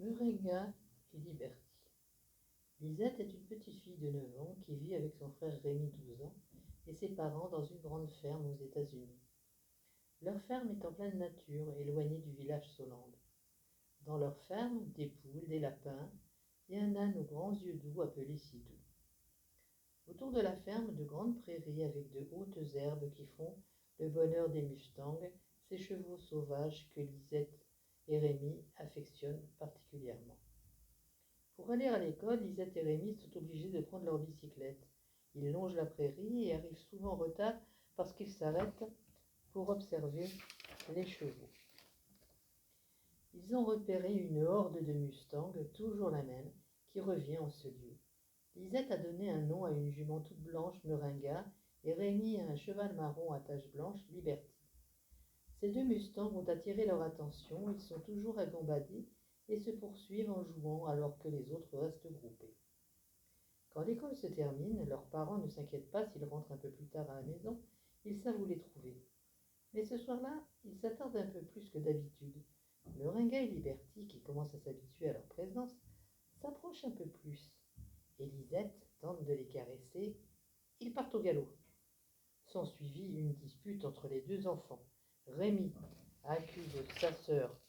Meringa et Liberty. Lisette est une petite fille de 9 ans qui vit avec son frère Rémi 12 ans et ses parents dans une grande ferme aux États-Unis. Leur ferme est en pleine nature, éloignée du village Solande. Dans leur ferme, des poules, des lapins et un âne aux grands yeux doux appelé Sidou. Autour de la ferme, de grandes prairies avec de hautes herbes qui font le bonheur des mustangs, ces chevaux sauvages que Lisette et Rémi affectionnent particulièrement. Pour aller à l'école, Lisette et Rémi sont obligés de prendre leur bicyclette. Ils longent la prairie et arrivent souvent en retard parce qu'ils s'arrêtent pour observer les chevaux. Ils ont repéré une horde de mustangs, toujours la même, qui revient en ce lieu. Lisette a donné un nom à une jument toute blanche, Meringa, et Rémi à un cheval marron à taches blanches, Liberty. Ces deux mustangs ont attiré leur attention, ils sont toujours agambadés et se poursuivent en jouant alors que les autres restent groupés. Quand l'école se termine, leurs parents ne s'inquiètent pas s'ils rentrent un peu plus tard à la maison, ils savent où les trouver. Mais ce soir-là, ils s'attardent un peu plus que d'habitude. Meringa et Liberty, qui commencent à s'habituer à leur présence, s'approchent un peu plus. Et Lisette tente de les caresser. Ils partent au galop. S'ensuivit une dispute entre les deux enfants. Rémi accuse sa sœur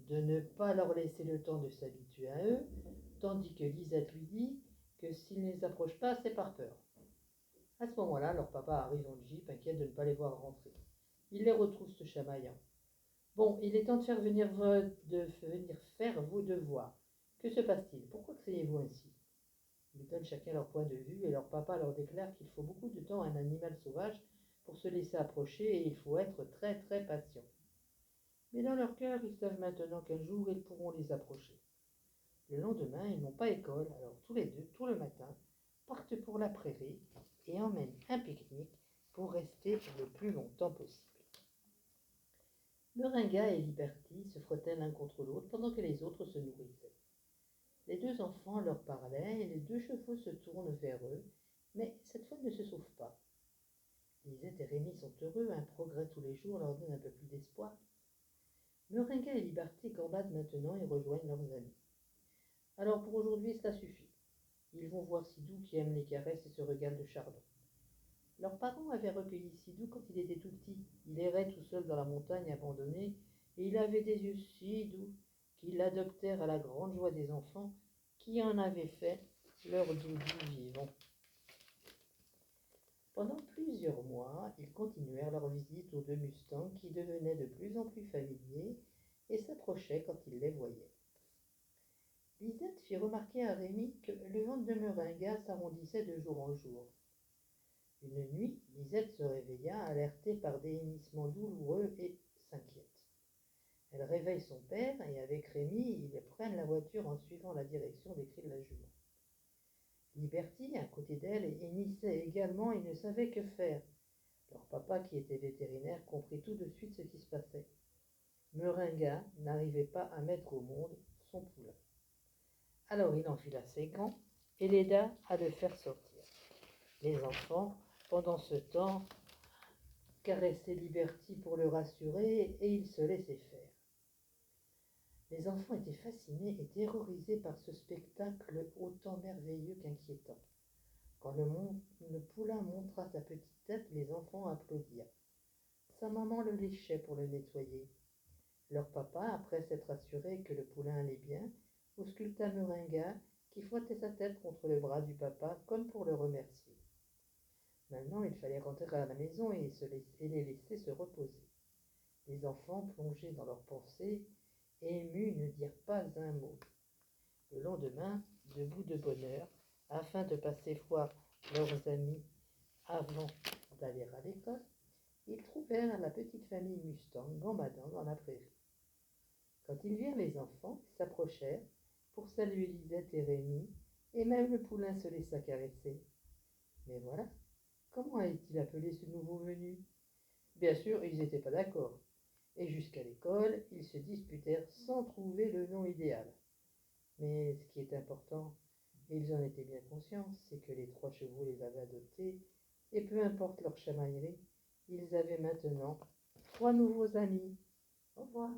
de ne pas leur laisser le temps de s'habituer à eux, tandis que Lisette lui dit que s'ils ne les approchent pas, c'est par peur. À ce moment-là, leur papa arrive en jeep, inquiet de ne pas les voir rentrer. Il les retrouve se chamaillant. Bon, il est temps de faire venir faire vos devoirs. Que se passe-t-il? Pourquoi criez-vous ainsi? Ils donnent chacun leur point de vue et leur papa leur déclare qu'il faut beaucoup de temps à un animal sauvage pour se laisser approcher et il faut être très très patient. Mais dans leur cœur, ils savent maintenant qu'un jour, ils pourront les approcher. Le lendemain, ils n'ont pas école, alors tous les deux, tout le matin, partent pour la prairie et emmènent un pique-nique pour rester le plus longtemps possible. Meringa et Liberty se frottaient l'un contre l'autre pendant que les autres se nourrissaient. Les deux enfants leur parlaient et les deux chevaux se tournent vers eux, mais cette fois ne se sauvent pas. Lisette et Rémi sont heureux, un progrès tous les jours leur donne un peu plus d'espoir. Meringa et Liberty gambadent maintenant et rejoignent leurs amis. Alors pour aujourd'hui, cela suffit. Ils vont voir Sidou qui aime les caresses et se régale de chardon. Leurs parents avaient recueilli Sidou quand il était tout petit. Il errait tout seul dans la montagne abandonnée et il avait des yeux si doux qu'ils l'adoptèrent à la grande joie des enfants qui en avaient fait leur doudou vivant. Pendant plusieurs mois, ils continuèrent leur visite aux deux mustangs qui devenaient de plus en plus familiers et s'approchaient quand ils les voyaient. Lisette fit remarquer à Rémi que le ventre de Meringa s'arrondissait de jour en jour. Une nuit, Lisette se réveilla, alertée par des hennissements douloureux et s'inquiète. Elle réveille son père et avec Rémi, ils prennent la voiture en suivant la direction des cris de la jument. Liberty, à côté d'elle, hennissait également et ne savait que faire. Leur papa, qui était vétérinaire, comprit tout de suite ce qui se passait. Meringa n'arrivait pas à mettre au monde son poulain. Alors il enfila ses gants et l'aida à le faire sortir. Les enfants, pendant ce temps, caressaient Liberty pour le rassurer et ils se laissaient faire. Les enfants étaient fascinés et terrorisés par ce spectacle autant merveilleux qu'inquiétant. Quand le poulain montra sa petite tête, les enfants applaudirent. Sa maman le léchait pour le nettoyer. Leur papa, après s'être assuré que le poulain allait bien, ausculta Meringa qui frottait sa tête contre le bras du papa comme pour le remercier. Maintenant, il fallait rentrer à la maison et les laisser se reposer. Les enfants, plongés dans leurs pensées, émus, ne dirent pas un mot. Le lendemain, debout de bonne heure, afin de passer voir leurs amis avant d'aller à l'école, ils trouvèrent la petite famille Mustang gambadant dans la prairie. Quand ils virent les enfants, ils s'approchèrent pour saluer Lisette et Rémi, et même le poulain se laissa caresser. Mais voilà, comment avait-il appelé ce nouveau venu? Bien sûr, ils n'étaient pas d'accord, et jusqu'à l'école, ils se disputèrent sans trouver le nom idéal. Mais ce qui est important, et ils en étaient bien conscients, c'est que les 3 chevaux les avaient adoptés, et peu importe leur chamaillerie, ils avaient maintenant 3 nouveaux amis. Au revoir.